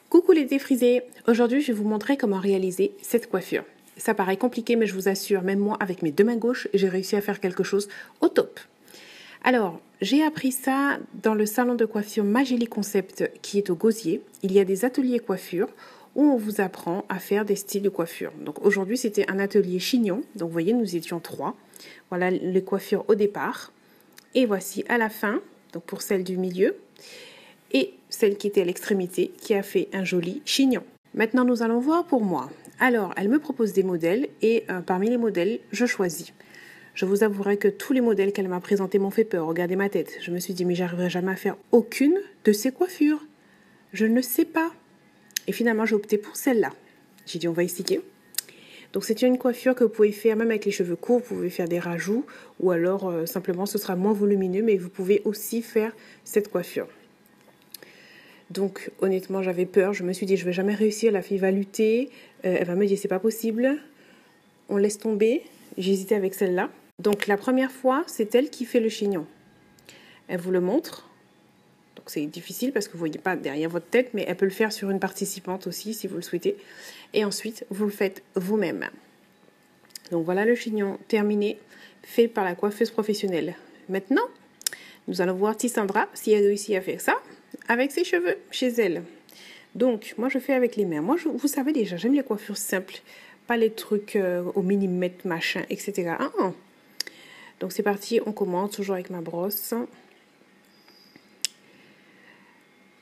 Coucou les défrisés, aujourd'hui je vais vous montrer comment réaliser cette coiffure. Ça paraît compliqué mais je vous assure, même moi avec mes deux mains gauches, j'ai réussi à faire quelque chose au top. Alors, j'ai appris ça dans le salon de coiffure Magélie Concept qui est au Gosier. Il y a des ateliers coiffure où on vous apprend à faire des styles de coiffure. Donc aujourd'hui c'était un atelier chignon, donc vous voyez nous étions 3. Voilà les coiffures au départ. Et voici à la fin, donc pour celle du milieu, et celle qui était à l'extrémité, qui a fait un joli chignon. Maintenant, nous allons voir pour moi. Alors, elle me propose des modèles et parmi les modèles, je choisis. Je vous avouerai que tous les modèles qu'elle m'a présentés m'ont fait peur. Regardez ma tête. Je me suis dit, mais j'arriverai jamais à faire aucune de ces coiffures. Je ne sais pas. Et finalement, j'ai opté pour celle-là. J'ai dit, on va essayer. Donc, c'est une coiffure que vous pouvez faire même avec les cheveux courts. Vous pouvez faire des rajouts ou alors simplement ce sera moins volumineux, mais vous pouvez aussi faire cette coiffure. Donc, honnêtement, j'avais peur. Je me suis dit, je ne vais jamais réussir. La fille va lutter. Elle va me dire, c'est pas possible. On laisse tomber. J'ai hésité avec celle-là. Donc, la première fois, c'est elle qui fait le chignon. Elle vous le montre. Donc, c'est difficile parce que vous ne voyez pas derrière votre tête, mais elle peut le faire sur une participante aussi, si vous le souhaitez. Et ensuite, vous le faites vous-même. Donc, voilà le chignon terminé, fait par la coiffeuse professionnelle. Maintenant, nous allons voir Tissandra si elle réussit à faire ça avec ses cheveux chez elle. Donc, moi, je fais avec les mains. Moi, vous savez déjà, j'aime les coiffures simples, pas les trucs au millimètre, machin, etc. Donc, c'est parti, on commence toujours avec ma brosse.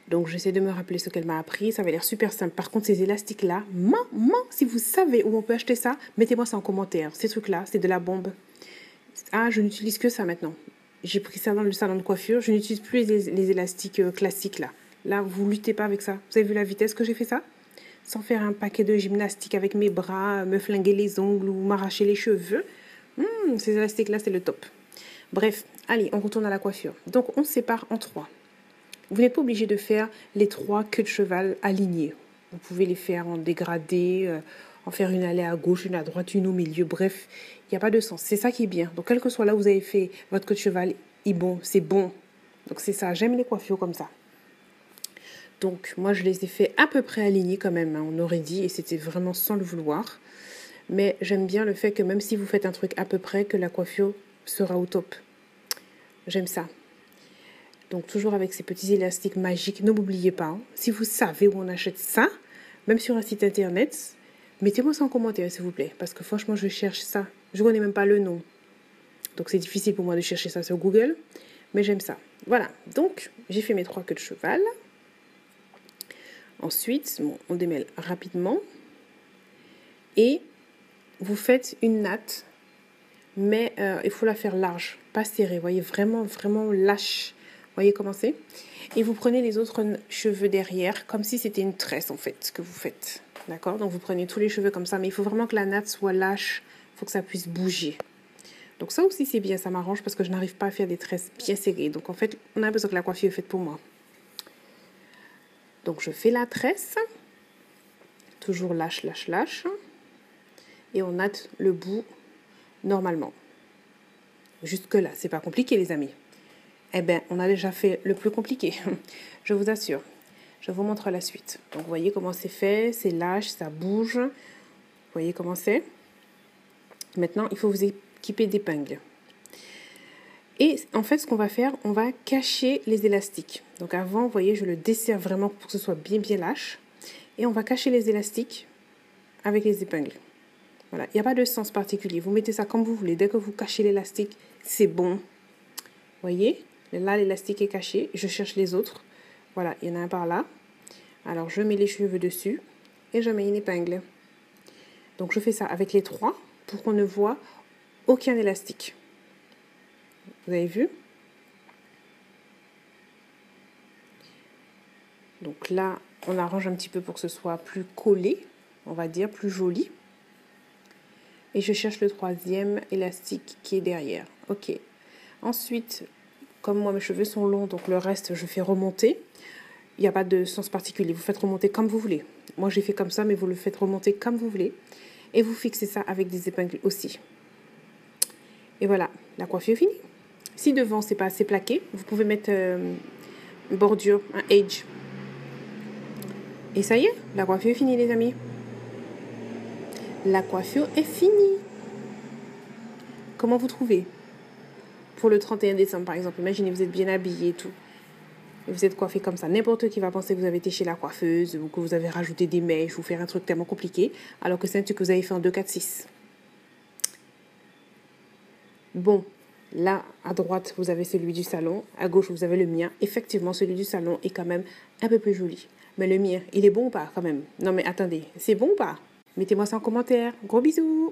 Donc, j'essaie de me rappeler ce qu'elle m'a appris. Ça avait l'air super simple. Par contre, ces élastiques-là, maman, si vous savez où on peut acheter ça, mettez-moi ça en commentaire. Ces trucs-là, c'est de la bombe. Ah, je n'utilise que ça maintenant. J'ai pris ça dans le salon de coiffure. Je n'utilise plus les élastiques classiques là. Là, vous luttez pas avec ça. Vous avez vu la vitesse que j'ai fait ça? Sans faire un paquet de gymnastique avec mes bras, me flinguer les ongles ou m'arracher les cheveux. Ces élastiques là, c'est le top. Bref, allez, on retourne à la coiffure. Donc, on sépare en 3. Vous n'êtes pas obligé de faire les 3 queues de cheval alignées. Vous pouvez les faire en dégradé, en faire une allée à gauche, une à droite, une au milieu. Bref, il n'y a pas de sens. C'est ça qui est bien. Donc, quel que soit là où vous avez fait votre queue de cheval, c'est bon. Donc, c'est ça. J'aime les coiffures comme ça. Donc, moi, je les ai fait à peu près alignés quand même. On aurait dit, et c'était vraiment sans le vouloir. Mais j'aime bien le fait que même si vous faites un truc à peu près, que la coiffure sera au top. J'aime ça. Donc, toujours avec ces petits élastiques magiques. Ne m'oubliez pas, si vous savez où on achète ça, même sur un site internet, mettez-moi ça en commentaire, s'il vous plaît. Parce que franchement, je cherche ça. Je ne connais même pas le nom. Donc, c'est difficile pour moi de chercher ça sur Google. Mais j'aime ça. Voilà. Donc, j'ai fait mes 3 queues de cheval. Ensuite, on démêle rapidement. Et vous faites une natte. Mais il faut la faire large, pas serrée. Vous voyez, vraiment, vraiment lâche. Vous voyez comment c'est? Et vous prenez les autres cheveux derrière, comme si c'était une tresse, en fait, ce que vous faites. D'accord? Donc, vous prenez tous les cheveux comme ça, mais il faut vraiment que la natte soit lâche. Il faut que ça puisse bouger. Donc, ça aussi, c'est bien. Ça m'arrange parce que je n'arrive pas à faire des tresses bien serrées. Donc, en fait, on a besoin que la coiffure est faite pour moi. Donc, je fais la tresse. Toujours lâche, lâche, lâche. Et on natte le bout normalement. Jusque-là, c'est pas compliqué, les amis. Eh bien, on a déjà fait le plus compliqué, je vous assure. Je vous montre la suite. Donc, vous voyez comment c'est fait, c'est lâche, ça bouge. Vous voyez comment c'est. Maintenant, il faut vous équiper d'épingles. Et en fait, ce qu'on va faire, on va cacher les élastiques. Donc, avant, vous voyez, je le desserre vraiment pour que ce soit bien, bien lâche. Et on va cacher les élastiques avec les épingles. Voilà, il n'y a pas de sens particulier. Vous mettez ça comme vous voulez. Dès que vous cachez l'élastique, c'est bon. Vous voyez? Là, l'élastique est caché. Je cherche les autres. Voilà, il y en a un par là. Alors, je mets les cheveux dessus et je mets une épingle. Donc, je fais ça avec les 3 pour qu'on ne voit aucun élastique. Vous avez vu? Donc là, on arrange un petit peu pour que ce soit plus collé, on va dire, plus joli. Et je cherche le 3e élastique qui est derrière. Ok. Ensuite, comme moi mes cheveux sont longs, donc le reste je fais remonter. Il n'y a pas de sens particulier. Vous faites remonter comme vous voulez. Moi j'ai fait comme ça, mais vous le faites remonter comme vous voulez. Et vous fixez ça avec des épingles aussi. Et voilà, la coiffure est finie. Si devant, c'est pas assez plaqué, vous pouvez mettre une bordure, un edge. Et ça y est, la coiffure est finie, les amis. La coiffure est finie. Comment vous trouvez? Pour le 31 décembre, par exemple, imaginez, vous êtes bien habillé et tout. Et vous êtes coiffé comme ça. N'importe qui va penser que vous avez été chez la coiffeuse ou que vous avez rajouté des mèches ou faire un truc tellement compliqué, alors que c'est un truc que vous avez fait en 2, 4, 6. Bon, là, à droite, vous avez celui du salon. À gauche, vous avez le mien. Effectivement, celui du salon est quand même un peu plus joli. Mais le mien, il est bon ou pas quand même? Non mais attendez, c'est bon ou pas? Mettez-moi ça en commentaire. Gros bisous!